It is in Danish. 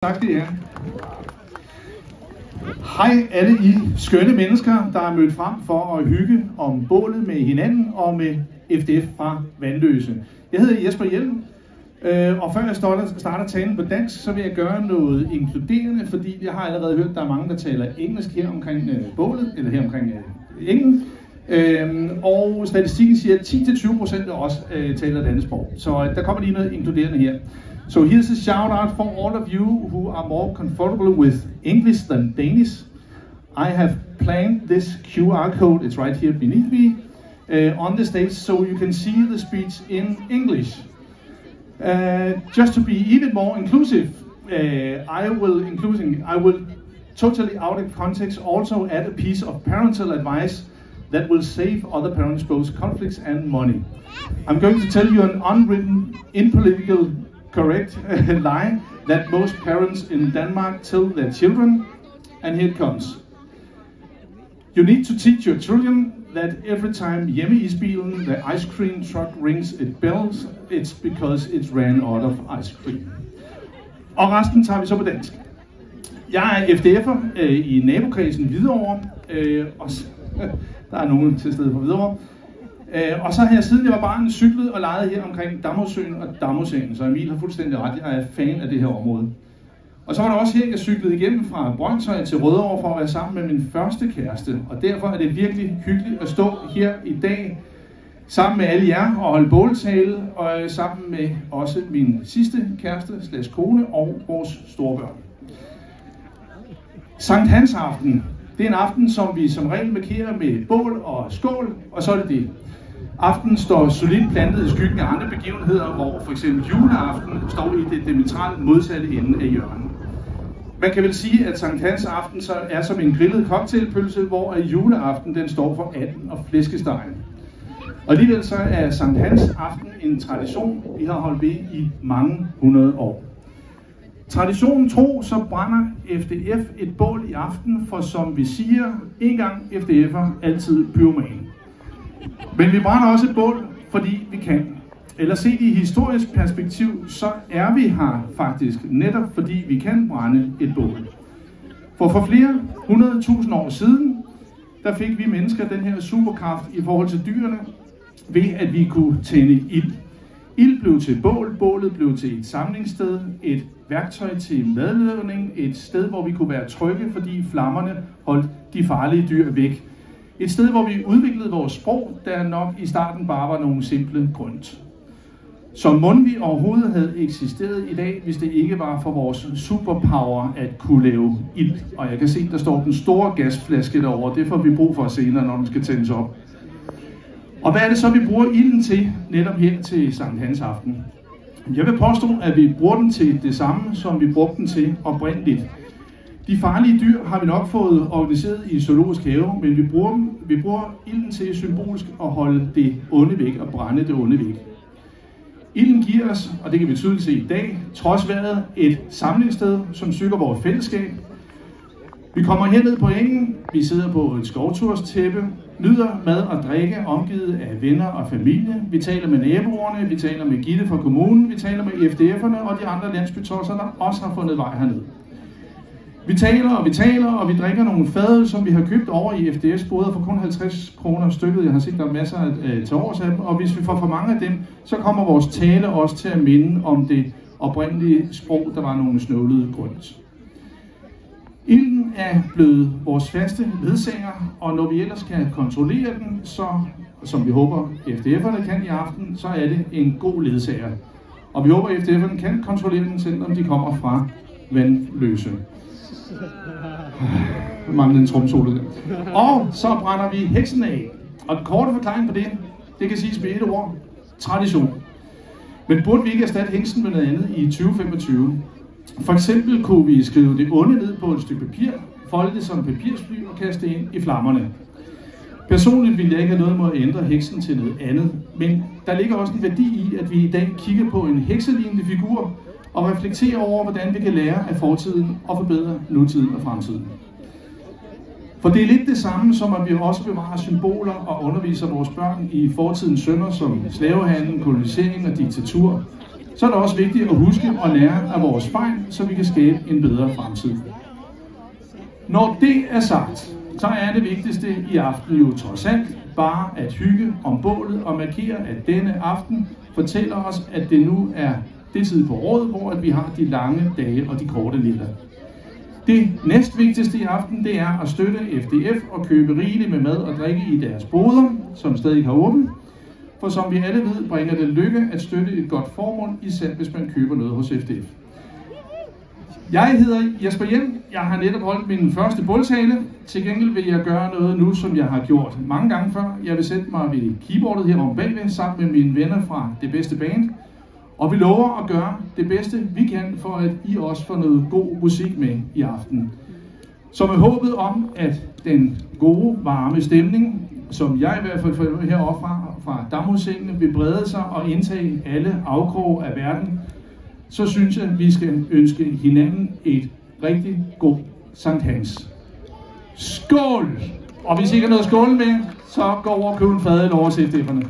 Tak skal I have. Hej alle I skønne mennesker, der er mødt frem for at hygge om bålet med hinanden og med FDF fra Vanløse. Jeg hedder Jesper Hjelm, og før jeg starter talen på dansk, så vil jeg gøre noget inkluderende, fordi jeg har allerede hørt, at der er mange, der taler engelsk her omkring bålet, eller her omkring engelsk. Og statistikken siger, at 10-20% af os taler et andet sprog. Så der kommer lige noget inkluderende her. So here's a shout out for all of you who are more comfortable with English than Danish. I have planned this QR code, it's right here beneath me, on the stage so you can see the speech in English. Just to be even more inclusive, I will totally out of context also add a piece of parental advice that will save other parents both conflicts and money. I'm going to tell you an unwritten, impolitical, correct line that most parents in Denmark tell their children, and here it comes. You need to teach your children that every time hjemmeisbilen, the ice cream truck rings its bells, it's because it's ran out of ice cream. Og resten tager vi så på dansk. Jeg er FDF'er i nabokredsen Hvidovre, og der er nogen til stede på Hvidovre. Og så har jeg siden jeg var barn cyklet og leget her omkring Damhusøen og Damhusengen, så Emil har fuldstændig ret, jeg er fan af det her område. Og så var der også her, jeg cyklede igennem fra Brøndshøj til Rødovre for at være sammen med min første kæreste. Og derfor er det virkelig hyggeligt at stå her i dag sammen med alle jer og holde båltale, og sammen med også min sidste kæreste, /kone og vores storebørn. Sankt Hans aften, det er en aften, som vi som regel markerer med bål og skål, og så er det det. Aftenen står solidt plantet i skyggen af andre begivenheder, hvor for eksempel juleaften står i det diametralt modsatte ende af hjørnet. Man kan vel sige, at Sankt Hans aften så er som en grillet cocktailpølse, hvor juleaften den står for anden og flæskestegen. Og alligevel så er Sankt Hans aften en tradition, vi har holdt ved i mange hundrede år. Traditionen tro, så brænder FDF et bål i aften, for som vi siger, en gang FDF'er, altid pyroman. Men vi brænder også et bål, fordi vi kan. Eller set i historisk perspektiv, så er vi her faktisk netop fordi vi kan brænde et bål. For flere 100.000 år siden, der fik vi mennesker den her superkraft i forhold til dyrene, ved at vi kunne tænde ild. Ild blev til bål, bålet blev til et samlingssted, et værktøj til madlavning, et sted, hvor vi kunne være trygge, fordi flammerne holdt de farlige dyr væk. Et sted, hvor vi udviklede vores sprog, der nok i starten bare var nogle simple grønt. Så mon vi overhovedet havde eksisteret i dag, hvis det ikke var for vores superpower at kunne lave ild. Og jeg kan se, der står den store gasflaske derovre. Det får vi brug for senere, når den skal tændes op. Og hvad er det så, vi bruger ilden til netop her til Sankt Hans aften? Jeg vil påstå, at vi bruger den til det samme, som vi brugte den til oprindeligt. De farlige dyr har vi nok fået organiseret i zoologisk have, men vi bruger ilden til symbolisk at holde det onde væk og brænde det onde væk. Ilden giver os, og det kan vi tydeligt se i dag, trods vejret et samlingssted, som styrker vores fællesskab. Vi kommer herned på engen, vi sidder på et skovturstæppe, nyder mad og drikke omgivet af venner og familie. Vi taler med naboerne, vi taler med Gitte fra kommunen, vi taler med FDF'erne og de andre landsbytosser, der også har fundet vej herned. Vi taler, og vi drikker nogle fadøl, som vi har købt over i FDF's boder for kun 50 kroner stykket. Jeg har set, der er masser til års af dem, og hvis vi får for mange af dem, så kommer vores tale også til at minde om det oprindelige sprog, der var nogle snøvlede grønt. Ilden er blevet vores faste ledsager, og når vi ellers kan kontrollere den, så, som vi håber FDF'erne kan i aften, så er det en god ledsager. Og vi håber FDF'erne kan kontrollere den, selvom de kommer fra Vanløse. Mangler en tromsolo der. Og så brænder vi heksen af. Og den korte forklaring på det kan siges med et ord. Tradition. Men burde vi ikke erstatte heksen med noget andet i 2025? For eksempel kunne vi skrive det onde ned på et stykke papir, folde det som papirsfly og kaste det ind i flammerne. Personligt ville jeg ikke have noget mod at ændre heksen til noget andet, men der ligger også en værdi i, at vi i dag kigger på en hekselignende figur og reflekterer over, hvordan vi kan lære af fortiden og forbedre nutiden og fremtiden. For det er lidt det samme, som at vi også bevarer symboler og underviser vores børn i fortidens synder som slavehandel, kolonisering og diktatur. så er det også vigtigt at huske og lære af vores fejl, så vi kan skabe en bedre fremtid. Når det er sagt, så er det vigtigste i aften jo trods alt bare at hygge om bålet og markere, at denne aften fortæller os, at det nu er det tid på året, hvor vi har de lange dage og de korte nætter. Det næstvigtigste i aften, det er at støtte FDF og købe rigeligt med mad og drikke i deres boder, som stadig har åbent. For som vi alle ved, bringer det lykke at støtte et godt formål, især hvis man køber noget hos FDF. Jeg hedder Jesper Hjelm. Jeg har netop holdt min første båltale. Til gengæld vil jeg gøre noget nu, som jeg har gjort mange gange før. Jeg vil sætte mig ved keyboardet her om bagved, sammen med mine venner fra Det Bedste Band. Og vi lover at gøre det bedste, vi kan, for at I også får noget god musik med i aften. Så med håbet om, at den gode, varme stemning, som jeg i hvert fald får heroppe fra Damhussengene, vil brede sig og indtage alle afkroge af verden, så synes jeg, at vi skal ønske hinanden et rigtig god Sankt Hans. Skål! Og hvis I ikke har noget skål med, så gå over og køb en fadøl over til FDF'erne.